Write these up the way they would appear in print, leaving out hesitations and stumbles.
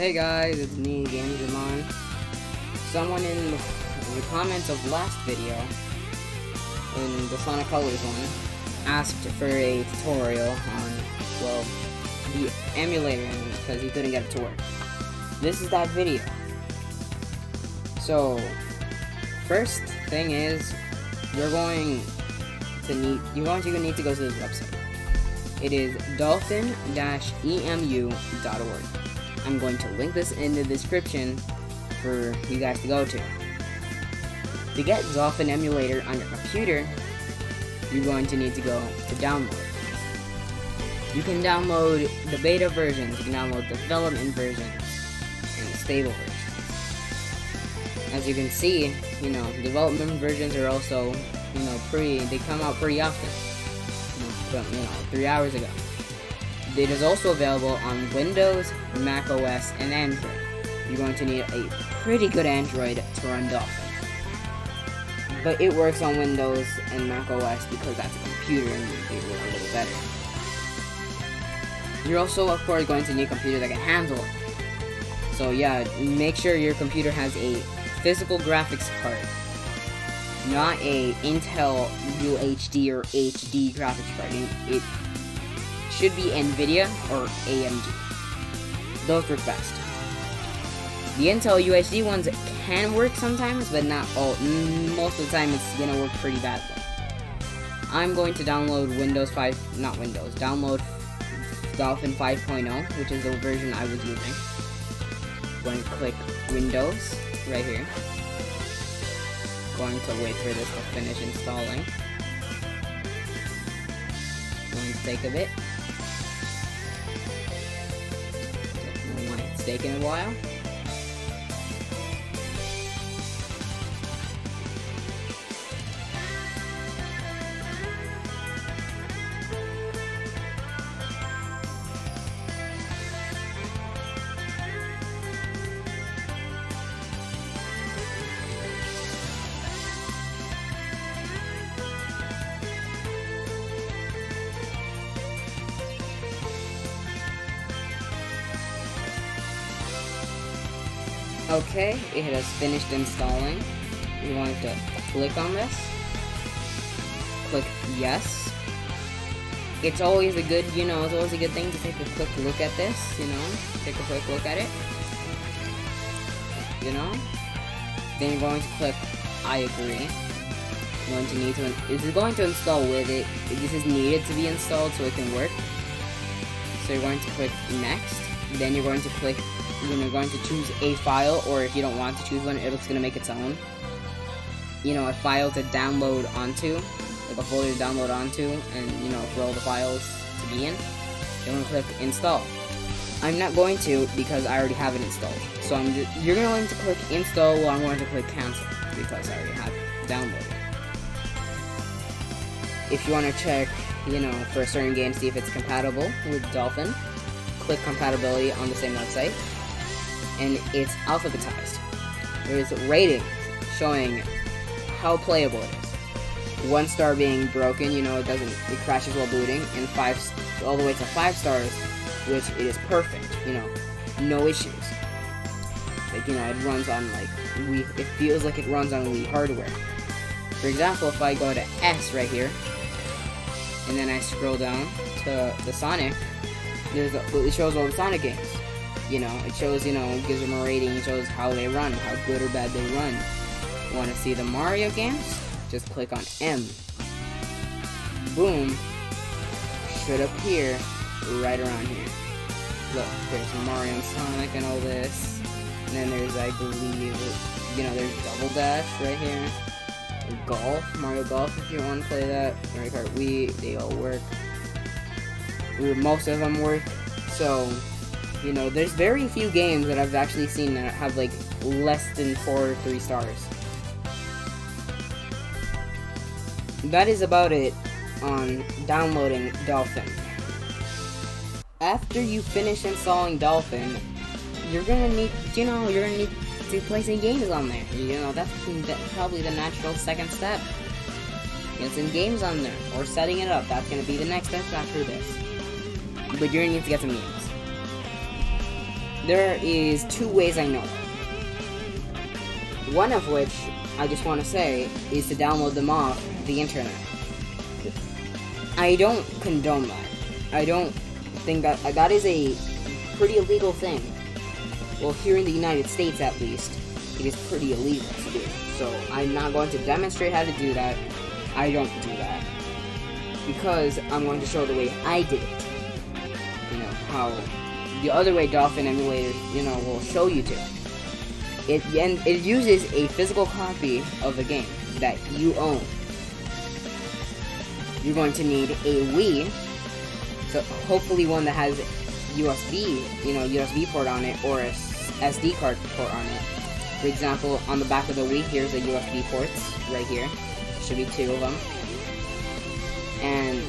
Hey guys, it's me, Gamesman. Someone in the comments of last video, in the Sonic Colors one, asked for a tutorial on, well, the emulator because he couldn't get it to work. This is that video. So, first thing is, you're going to need to go to this website. It is dolphin-emu.org. I'm going to link this in the description for you guys to go to. To get Dolphin Emulator on your computer, you're going to need to go to download. You can download the beta versions, you can download the development versions, and the stable versions. As you can see, development versions are also, they come out pretty often. 3 hours ago. It is also available on Windows, Mac OS, and Android. You're going to need a pretty good Android to run Dolphin. But it works on Windows and Mac OS because that's a computer and it will run a little better. You're also, of course, going to need a computer that can handle it. So yeah, make sure your computer has a physical graphics card. Not a Intel UHD or HD graphics card. It should be NVIDIA or AMD. Those work best. The Intel UHD ones can work sometimes, but not all. Most of the time, it's gonna work pretty bad though. I'm going to download download Dolphin 5.0, which is the version I was using. Going to click Windows right here. Going to wait for this to finish installing. Going to take a bit. It's taking a while. Okay, it has finished installing. You want to click on this. Click yes. It's always a good, it's always a good thing to take a quick look at this, take a quick look at it. Then you're going to click I agree. You're going to need to, this is going to install with it. This is needed to be installed so it can work. So you're going to click next. Then you're going to click, you're going to choose a file, or if you don't want to choose one, it's going to make its own. A file to download onto, like a folder to download onto, and, for all the files to be in. You're going to click install. I'm not going to because I already have it installed. So you're going to click install while I'm going to click cancel because I already have it downloaded. If you want to check, for a certain game, see if it's compatible with Dolphin, click compatibility on the same website, and it's alphabetized. There's ratings showing how playable it is. 1 star being broken, it crashes while booting, and all the way to 5 stars, which it is perfect, no issues. Like, it runs on it feels like it runs on Wii hardware. For example, if I go to S right here, and then I scroll down to the Sonic, it shows all the Sonic games. It shows, it gives them a rating, it shows how they run, how good or bad they run. Want to see the Mario games? Just click on M. Boom. Should appear right around here. Look, there's Mario and Sonic and all this. And then there's, I believe, there's Double Dash right here. Golf, Mario Golf if you want to play that. Mario Kart Wii, they all work. Most of them work. So, there's very few games that I've actually seen that have less than 4 or 3 stars. That is about it on downloading Dolphin. After you finish installing Dolphin, you're gonna need, to play some games on there. That's probably the natural second step. Get some games on there, or setting it up. That's gonna be the next step after this. But you're gonna need to get some games. there is 2 ways I know. One of which, I just want to say, is to download them off the internet. I don't condone that. I don't think that is a pretty illegal thing. Well, here in the United States, at least, it is pretty illegal to do. So I'm not going to demonstrate how to do that. I don't do that. Because I'm going to show the way I did it. You know, how the other way Dolphin Emulator, you know, will show you to. It uses a physical copy of the game that you own. You're going to need a Wii, so hopefully one that has USB, you know, USB port on it, or a SD card port on it. For example, on the back of the Wii, here's the USB ports right here. Should be 2 of them. And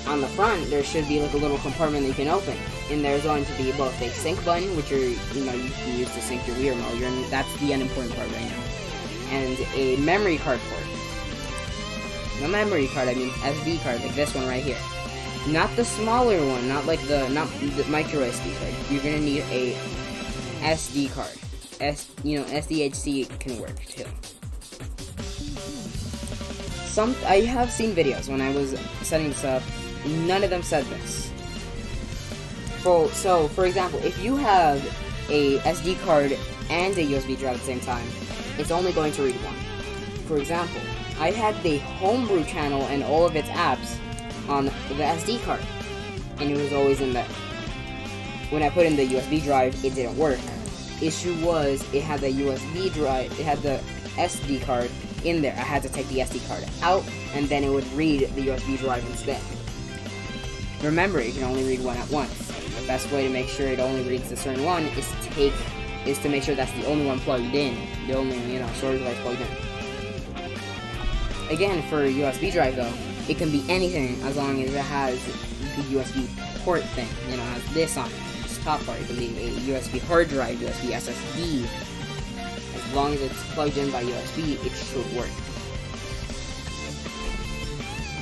on the front, there should be like a little compartment that you can open. And there's going to be both a sync button, which you can use to sync your Wii remote. That's the unimportant part right now. And a memory card port. No memory card, I mean SD card, like this one right here. Not the smaller one, not the micro SD card. You're gonna need a SD card. SDHC can work too. I have seen videos when I was setting this up. None of them said this. So, for example, if you have a SD card and a USB drive at the same time, it's only going to read one. For example, I had the homebrew channel and all of its apps on the SD card, and it was always in there. When I put in the USB drive, it didn't work. Issue was, it had the USB drive, it had the SD card in there. I had to take the SD card out, and then it would read the USB drive instead. Remember, you can only read one at once. The best way to make sure it only reads a certain one is to make sure that's the only one plugged in, the only, storage device plugged in. Again, for a USB drive though, it can be anything as long as it has the USB port thing, has this on it, this top part. It can be a USB hard drive, USB SSD. As long as it's plugged in by USB, it should work.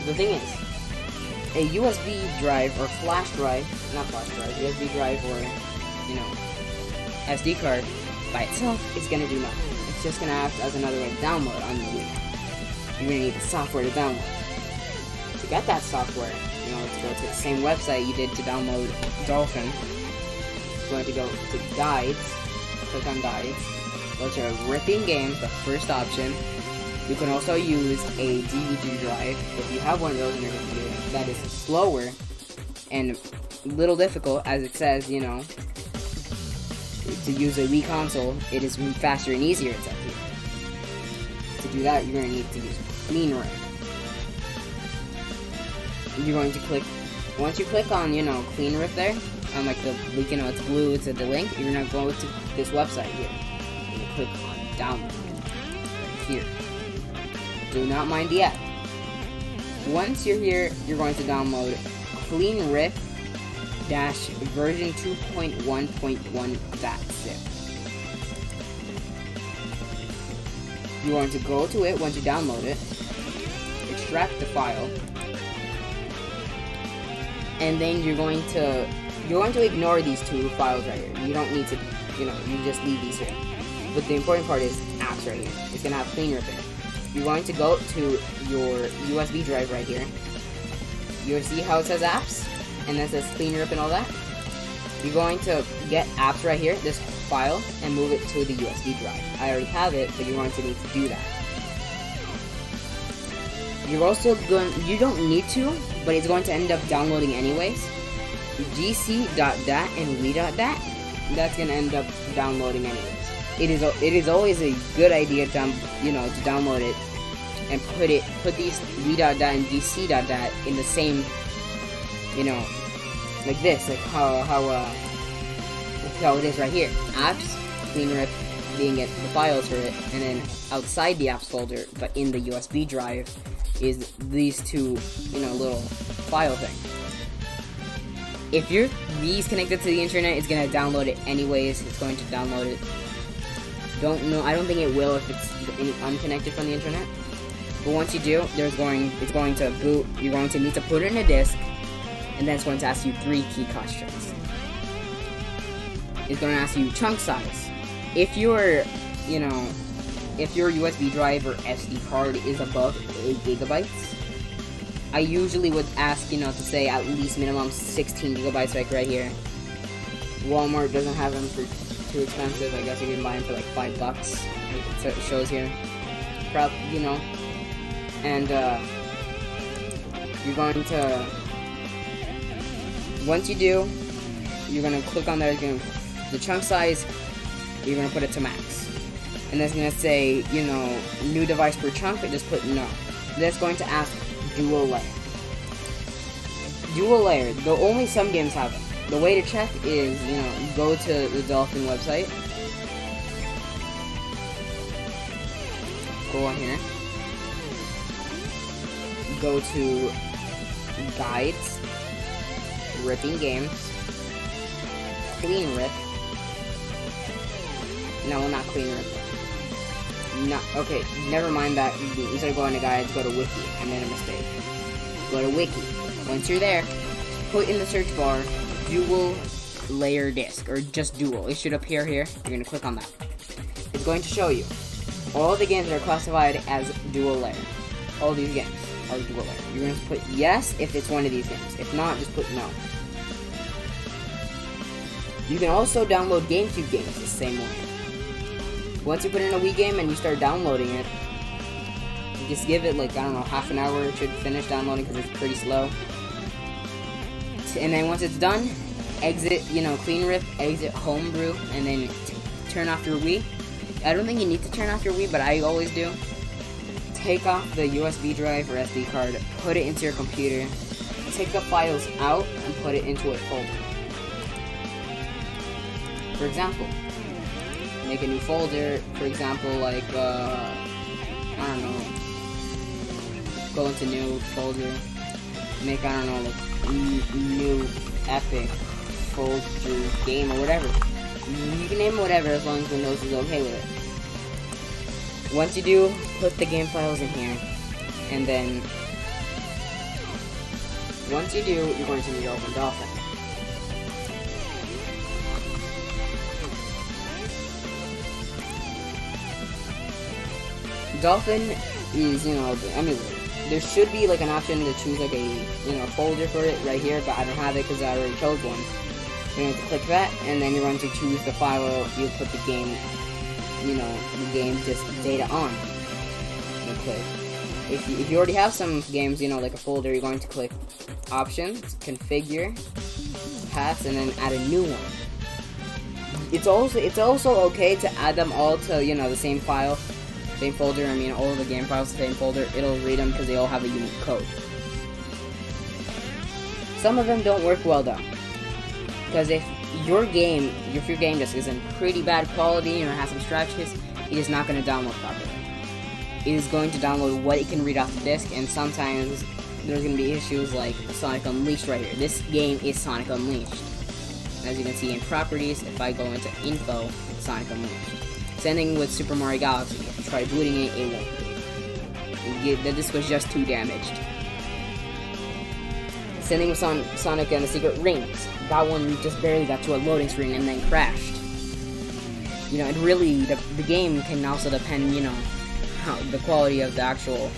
The thing is, a USB drive or USB drive or, SD card by itself is going to do nothing. It's just going to act as another way to download on the Wii. You're going to need the software to download. To get that software, to go to the same website you did to download Dolphin, you're going to go to Guides, click on Guides, go to Ripping Games, the first option. You can also use a DVD drive if you have one of those in your computer. That is slower and a little difficult, as it says, to use a Wii console, it is faster and easier, it says here. To do that, you're going to need to use Clean Rip. You're going to click, once you click on, Clean Rip there, on like the, it's blue, it's the link, you're going to go to this website here. You're going to click on Download, right here. Do not mind the app. Once you're here, you're going to download Clean Rip version 2.1.1.zip. You're going to go to it once you download it, extract the file, and then you're going to ignore these 2 files right here. You don't need to, you just leave these here. But the important part is apps right here. It's gonna have Clean Rip in it. You're going to go to your USB drive right here. You'll see how it says apps, and then it says Clean Rip and all that. You're going to get apps right here, this file, and move it to the USB drive. I already have it, but you're going to need to do that. You're also you don't need to, but it's going to end up downloading anyways. gc.dat and we.dat, that's going to end up downloading anyways. It is always a good idea to download it and put these we.dat and gc.dat in the same, like this, like how it is right here. Apps, Clean Rip being the files for it, and then outside the apps folder, but in the USB drive, is these 2, little file things. If your Wii is connected to the internet, it's gonna download it anyways. It's going to download it. I don't think it will if it's unconnected from the internet. But once you do, it's going to boot. You're going to need to put it in a disk, and then it's going to ask you 3 key questions. it's going to ask you chunk size. If your, if your USB drive or SD card is above 8 gigabytes, I usually would ask, to say at least minimum 16 gigabytes, like right here. Walmart doesn't have them for too expensive. I guess you can buy them for like $5. It shows here. And you're going to, once you do, you're going to click on there, the chunk size, you're going to put it to max. And that's going to say, new device per chunk, just put no. That's going to ask dual layer. Dual layer, though only some games have it. The way to check is, go to the Dolphin website. Go on here. Go to guides, ripping games, clean rip. No, not clean rip. No, okay, never mind that. Instead of going to guides, go to wiki. I made a mistake. Go to wiki. Once you're there, put in the search bar dual layer disk, or just dual. It should appear here. You're going to click on that. It's going to show you all the games that are classified as dual layer. All these games are dual layer. You're going to put yes if it's one of these games. If not, just put no. You can also download GameCube games the same way. Once you put in a Wii game and you start downloading it, you just give it like, I don't know, half an hour. It should finish downloading because it's pretty slow. And then once it's done, exit, clean rip, exit homebrew, and then turn off your Wii. I don't think you need to turn off your Wii, but I always do. Take off the USB drive or SD card, put it into your computer, take the files out, and put it into a folder. For example, make a new folder, for example, like, I don't know, go into new folder, make, I don't know, like, new epic folder game or whatever. You can name it whatever as long as Windows is okay with it. Once you do, put the game files in here, and then once you do, you're going to need to open Dolphin. Dolphin is, the emulator. There should be like an option to choose like a, folder for it right here, but I don't have it because I already chose one. You're going to click that, and then you're going to choose the file you put the game, the game just data on. And click. If you already have some games, like a folder, you're going to click Options, Configure, Paths, and then add a new one. It's also okay to add them all to, the same file. Same folder, all of the game files, the same folder. It'll read them because they all have a unique code. Some of them don't work well though, because if your game just is in pretty bad quality, has some scratches, it is not going to download properly. It is going to download what it can read off the disc, and sometimes there's going to be issues like Sonic Unleashed right here. This game is Sonic Unleashed. As you can see in Properties, if I go into Info, Sonic Unleashed. Same thing with Super Mario Galaxy. If you try booting it, it won't. The disc was just too damaged. Same thing with Sonic and the Secret Rings. That one just barely got to a loading screen and then crashed. It really, the game can also depend, how the quality of the actual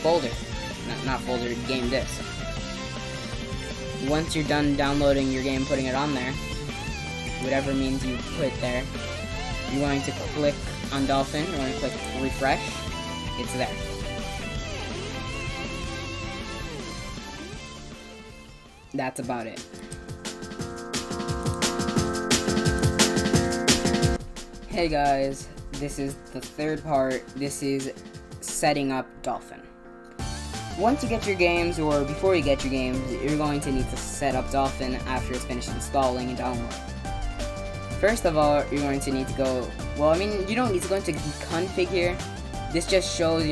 folder. Not folder, game disc. Once you're done downloading your game, putting it on there, whatever means you put there, you're going to click on Dolphin, you're going to click refresh, it's there. That's about it. Hey guys, this is the third part. This is setting up Dolphin. Once you get your games, or before you get your games, you're going to need to set up Dolphin after it's finished installing and downloading. First of all, you're going to need to go, you don't need to go into config here. This just shows,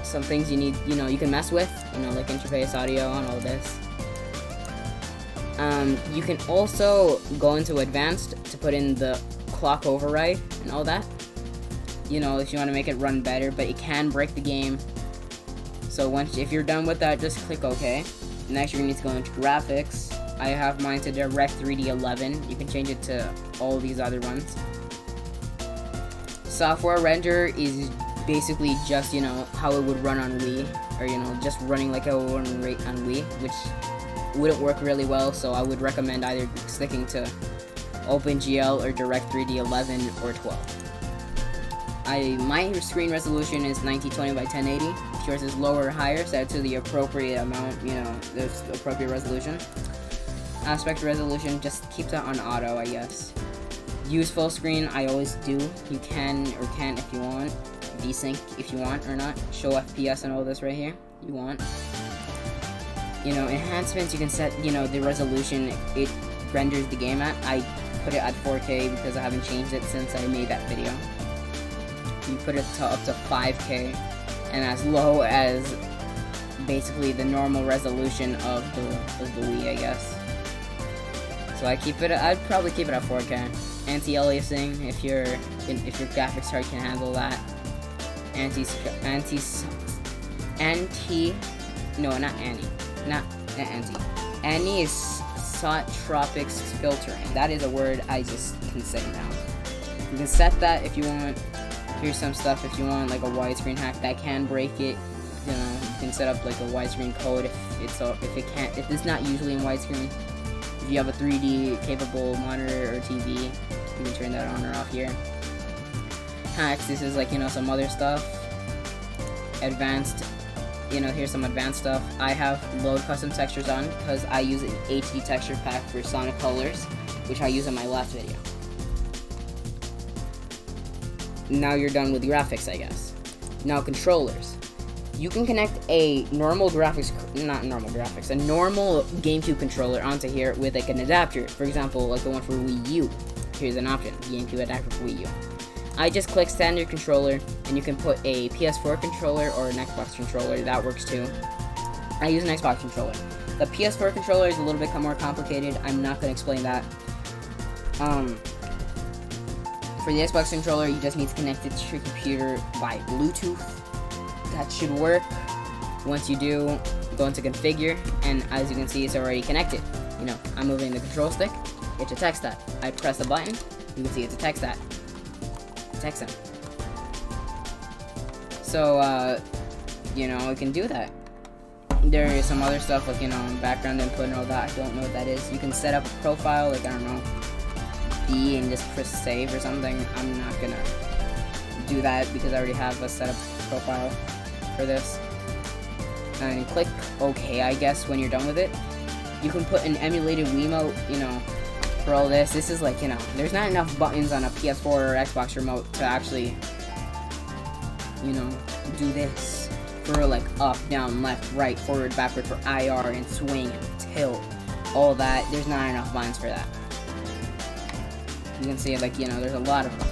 some things you need, you can mess with, like interface, audio, and all this. You can also go into advanced to put in the clock override and all that. If you want to make it run better, but it can break the game. So if you're done with that, just click OK. Next, you're going to need to go into graphics. I have mine to Direct 3D 11. You can change it to all these other ones. Software render is basically just, you know, how it would run on Wii, or, you know, just running like it would run on Wii, which wouldn't work really well, so I would recommend either sticking to OpenGL or Direct 3D 11 or 12. My screen resolution is 1920 by 1080. If yours is lower or higher, set it to the appropriate amount, you know, the appropriate resolution. Aspect resolution, just keep that on auto, I guess. Use full screen, I always do. You can or can't if you want. Desync if you want or not. Show FPS and all this right here. You want. You know, enhancements, you can set, you know, the resolution it renders the game at. I put it at 4K because I haven't changed it since I made that video. You put it to up to 5K, and as low as basically the normal resolution of the Wii, I guess. So I'd probably keep it at 4K. Anti-aliasing, if your graphics card can handle that. Anisotropics filtering. That is a word I just can say now. You can set that if you want. Here's some stuff if you want, like a widescreen hack that can break it. You know, you can set up like a widescreen code if it's not usually in widescreen. If you have a 3D capable monitor or TV, you can turn that on or off here. Hacks, this is like, you know, some other stuff. Advanced, you know, here's some advanced stuff. I have load custom textures on because I use an HD texture pack for Sonic Colors, which I used in my last video. Now you're done with graphics, I guess. Now controllers. You can connect a normal GameCube controller onto here with like an adapter. For example, like the one for Wii U. Here's an option, GameCube adapter for Wii U. I just click standard controller, and you can put a PS4 controller or an Xbox controller. That works too. I use an Xbox controller. The PS4 controller is a little bit more complicated. I'm not going to explain that. For the Xbox controller, you just need to connect it to your computer by Bluetooth. That should work. Once you do, go into configure, and as you can see, it's already connected. You know, I'm moving the control stick, it detects that. I press the button, you can see it detects that. Detects it. So, you know, we can do that. There is some other stuff like, you know, background input and all that. I don't know what that is. You can set up a profile, like, I don't know, B and just press save or something. I'm not gonna do that because I already have a setup profile for this. And click OK, I guess, when you're done with it. You can put an emulated Wiimote, you know, for all this. This is like, you know, there's not enough buttons on a PS4 or Xbox remote to actually, you know, do this for like up, down, left, right, forward, backward, for IR and swing and tilt, all that. There's not enough buttons for that. You can see, like, you know, there's a lot of them.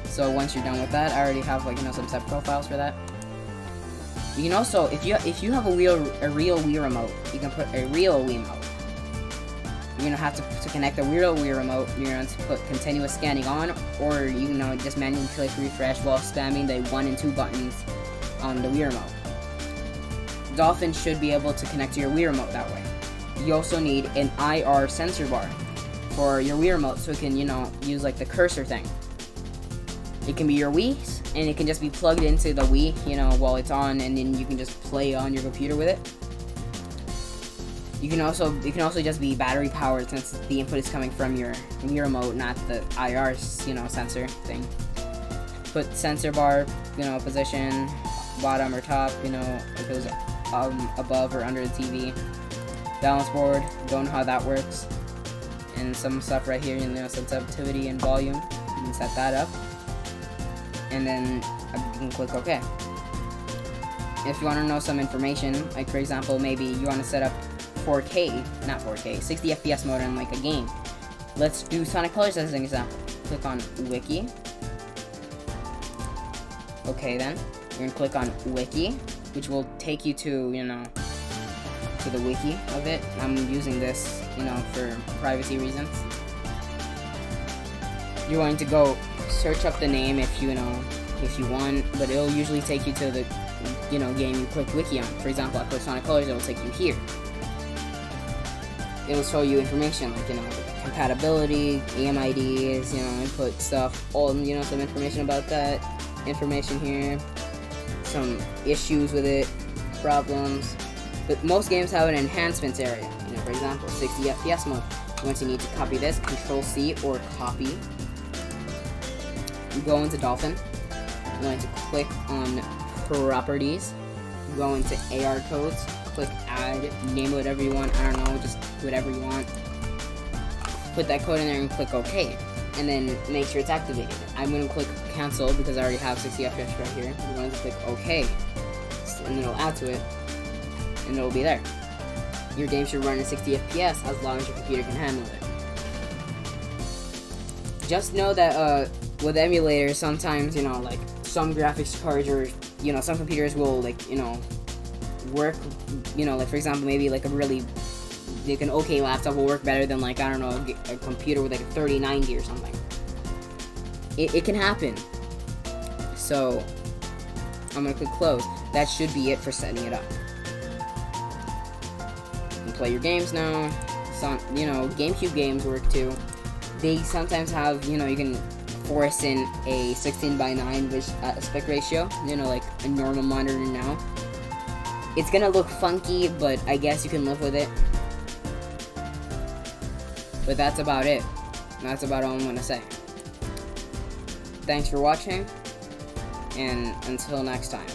So once you're done with that, I already have, like, you know, some set profiles for that. You can also, if you have a real Wii remote, you can put a real Wiimote. You're gonna have to connect a real Wii remote. You're going to put continuous scanning on, or you know, just manually click refresh while spamming the 1 and 2 buttons on the Wii remote. Dolphin should be able to connect to your Wii remote that way. You also need an IR sensor bar for your Wii remote, so it can, you know, use like the cursor thing. It can be your Wii's, and it can just be plugged into the Wii, you know, while it's on, and then you can just play on your computer with it. It can also just be battery powered, since the input is coming from your Wii remote, not the IR, you know, sensor thing. Put sensor bar, you know, position, bottom or top, you know, if it was above or under the TV. Balance board, don't know how that works. And some stuff right here, you know, sensitivity and volume. You can set that up. And then you can click OK. If you want to know some information, like for example, maybe you want to set up 4K, not 4K, 60 FPS mode in like a game. Let's do Sonic Colors as an example. Click on Wiki. Okay, then you're gonna click on Wiki, which will take you to, you know, to the wiki of it. I'm using this, you know, for privacy reasons. You're going to go search up the name if you want, but it'll usually take you to the, you know, game you click wiki on. For example, I click Sonic Colors, it will take you here. it'll show you information like, you know, compatibility, EMIDs, you know, input stuff, all, you know, some information about that, information here, some issues with it, problems. But most games have an enhancements area. You know, for example, 60 FPS mode. You're going to need to copy this, Control-C or copy. You go into Dolphin. You're going to click on Properties. Go into AR codes. Click Add. Name it whatever you want. I don't know, just whatever you want. Put that code in there and click OK. And then make sure it's activated. I'm going to click Cancel because I already have 60 FPS right here. I'm going to click OK. And then it'll add to it. And it'll be there. Your game should run at 60 FPS as long as your computer can handle it. Just know that with emulators, sometimes, you know, like some graphics cards or, you know, some computers will, like, you know, work, you know, like for example, maybe like an okay laptop will work better than, like, I don't know, a computer with like a 3090 or something. It can happen. So I'm gonna click close. That should be it for setting it up. You can play your games now. Some, you know, GameCube games work too. They sometimes have, you know, you can force in a 16:9 aspect ratio, you know, like a normal monitor now. It's gonna look funky, but I guess you can live with it. But that's about it. That's about all I'm gonna say. Thanks for watching, and until next time.